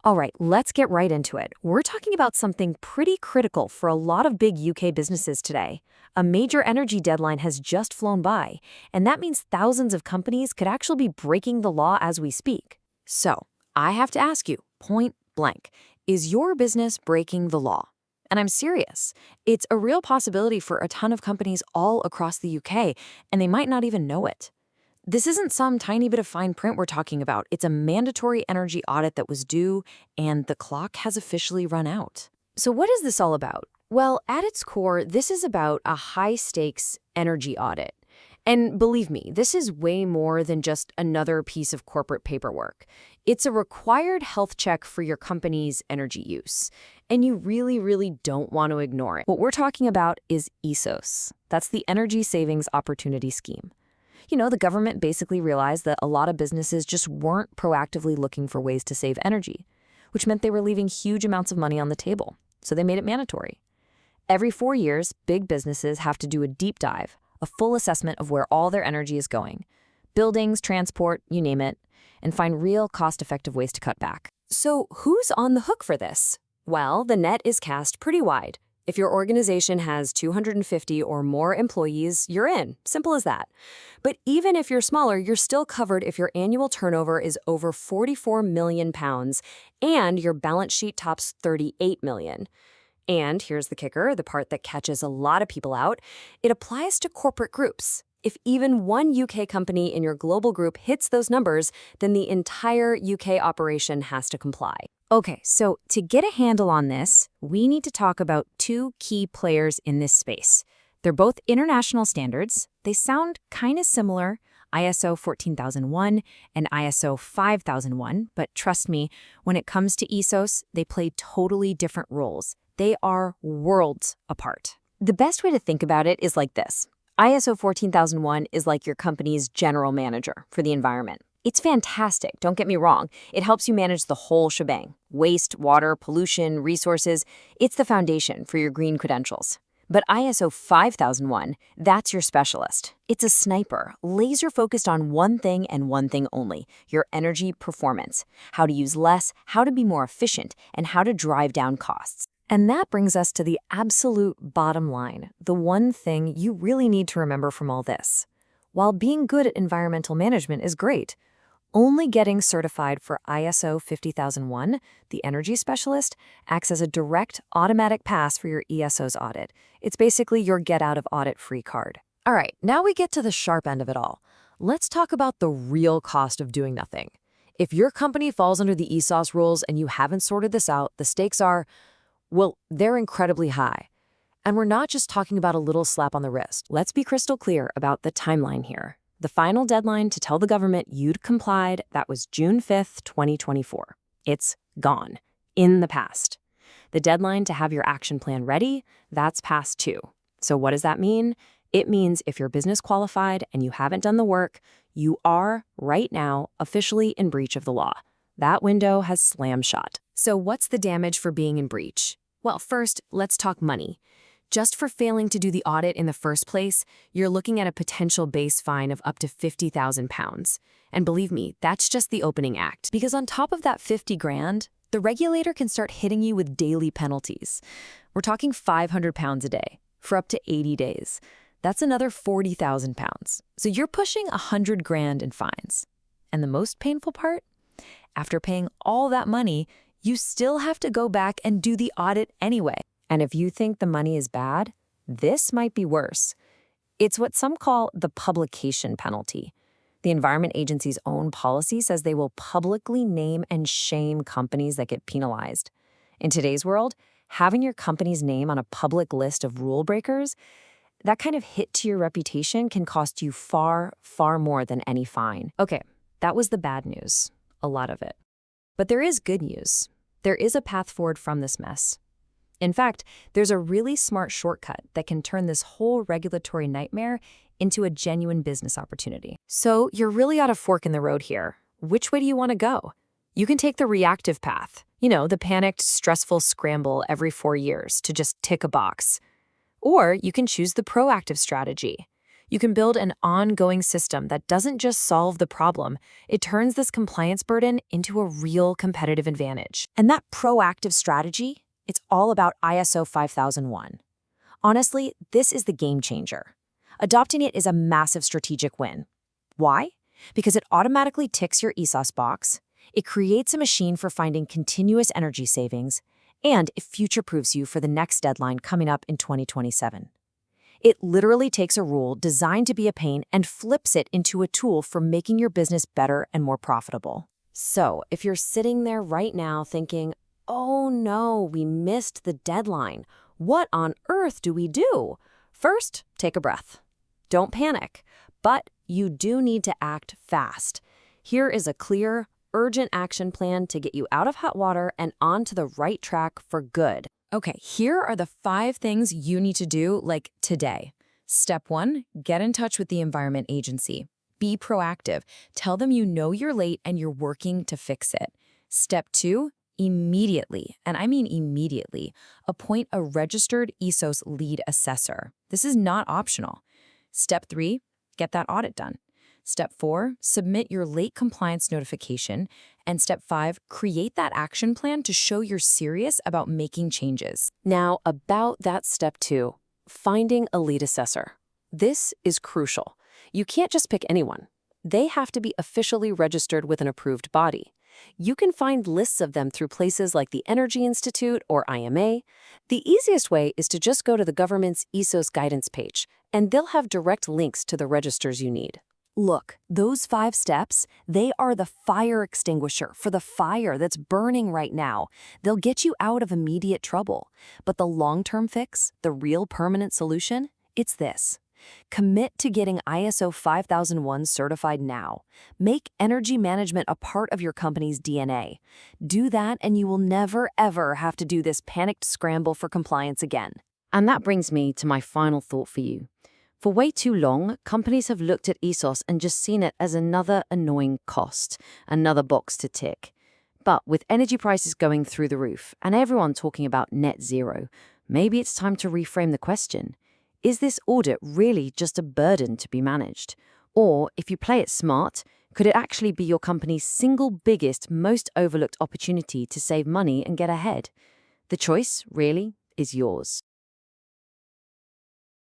All right, let's get right into it. We're talking about something pretty critical for a lot of big UK businesses today. A major energy deadline has just flown by, and that means thousands of companies could actually be breaking the law as we speak. So, I have to ask you, point blank, is your business breaking the law? And I'm serious. It's a real possibility for a ton of companies all across the UK, and they might not even know it. This isn't some tiny bit of fine print we're talking about. It's a mandatory energy audit that was due, and the clock has officially run out. So what is this all about? Well, at its core, this is about a high-stakes energy audit. And believe me, this is way more than just another piece of corporate paperwork. It's a required health check for your company's energy use. And you really, really don't want to ignore it. What we're talking about is ESOS. That's the Energy Savings Opportunity Scheme. The government basically realized that a lot of businesses just weren't proactively looking for ways to save energy, which meant they were leaving huge amounts of money on the table. So they made it mandatory. Every 4 years, big businesses have to do a deep dive, a full assessment of where all their energy is going. Buildings, transport, you name it, and find real cost-effective ways to cut back. So who's on the hook for this? Well, the net is cast pretty wide. If your organization has 250 or more employees, you're in. Simple as that. But even if you're smaller, you're still covered if your annual turnover is over £44 million and your balance sheet tops $38 million. And here's the kicker, the part that catches a lot of people out. It applies to corporate groups. If even one UK company in your global group hits those numbers, then the entire UK operation has to comply. Okay, so to get a handle on this, we need to talk about two key players in this space. They're both international standards. They sound kind of similar, ISO 14001 and ISO 5001, but trust me, when it comes to ESOS, they play totally different roles. They are worlds apart. The best way to think about it is like this. ISO 14001 is like your company's general manager for the environment. It's fantastic, don't get me wrong. It helps you manage the whole shebang. Waste, water, pollution, resources. It's the foundation for your green credentials. But ISO 5001, that's your specialist. It's a sniper, laser-focused on one thing and one thing only, your energy performance. How to use less, how to be more efficient, and how to drive down costs. And that brings us to the absolute bottom line, the one thing you really need to remember from all this. While being good at environmental management is great, only getting certified for ISO 50001, the energy specialist, acts as a direct automatic pass for your ESOS audit. It's basically your get-out-of-audit-free card. All right, now we get to the sharp end of it all. Let's talk about the real cost of doing nothing. If your company falls under the ESOS rules and you haven't sorted this out, the stakes are, well, they're incredibly high. And we're not just talking about a little slap on the wrist. Let's be crystal clear about the timeline here. The final deadline to tell the government you'd complied, that was June 5th, 2024. It's gone. In the past. The deadline to have your action plan ready, that's past too. So what does that mean? It means if you're business qualified and you haven't done the work, you are, right now, officially in breach of the law. That window has slammed shut. So what's the damage for being in breach? Well, first, let's talk money. Just for failing to do the audit in the first place, you're looking at a potential base fine of up to £50,000. And believe me, that's just the opening act. Because on top of that 50 grand, the regulator can start hitting you with daily penalties. We're talking £500 a day for up to 80 days. That's another £40,000. So you're pushing 100 grand in fines. And the most painful part? After paying all that money, you still have to go back and do the audit anyway. And if you think the money is bad, this might be worse. It's what some call the publication penalty. The Environment Agency's own policy says they will publicly name and shame companies that get penalized. In today's world, having your company's name on a public list of rule breakers, that kind of hit to your reputation can cost you far, far more than any fine. Okay, that was the bad news, a lot of it. But there is good news. There is a path forward from this mess. In fact, there's a really smart shortcut that can turn this whole regulatory nightmare into a genuine business opportunity. So you're really at a fork in the road here. Which way do you want to go? You can take the reactive path, the panicked, stressful scramble every 4 years to just tick a box. Or you can choose the proactive strategy. You can build an ongoing system that doesn't just solve the problem, it turns this compliance burden into a real competitive advantage. And that proactive strategy, it's all about ISO 5001. Honestly, this is the game changer. Adopting it is a massive strategic win. Why? Because it automatically ticks your ESOS box, it creates a machine for finding continuous energy savings, and it future-proofs you for the next deadline coming up in 2027. It literally takes a rule designed to be a pain and flips it into a tool for making your business better and more profitable. So, if you're sitting there right now thinking, oh no, we missed the deadline, what on earth do we do? First, take a breath. Don't panic, but you do need to act fast. Here is a clear, urgent action plan to get you out of hot water and onto the right track for good. Okay, here are the 5 things you need to do, like today. Step 1, get in touch with the Environment Agency. Be proactive. Tell them you know you're late and you're working to fix it. Step 2, immediately, and I mean immediately, appoint a registered ESOS lead assessor. This is not optional. Step 3, get that audit done. Step 4, submit your late compliance notification. And step 5, create that action plan to show you're serious about making changes. Now, about that step 2, finding a lead assessor. This is crucial. You can't just pick anyone. They have to be officially registered with an approved body. You can find lists of them through places like the Energy Institute or IMA. The easiest way is to just go to the government's ESOS guidance page, and they'll have direct links to the registers you need. Look, those 5 steps, they are the fire extinguisher for the fire that's burning right now. They'll get you out of immediate trouble. But the long-term fix, the real permanent solution, it's this. Commit to getting ISO 5001 certified now. Make energy management a part of your company's DNA. Do that and you will never, ever have to do this panicked scramble for compliance again. And that brings me to my final thought for you. For way too long, companies have looked at ESOS and just seen it as another annoying cost, another box to tick. But with energy prices going through the roof and everyone talking about net zero, maybe it's time to reframe the question. Is this audit really just a burden to be managed? Or, if you play it smart, could it actually be your company's single biggest, most overlooked opportunity to save money and get ahead? The choice, really, is yours.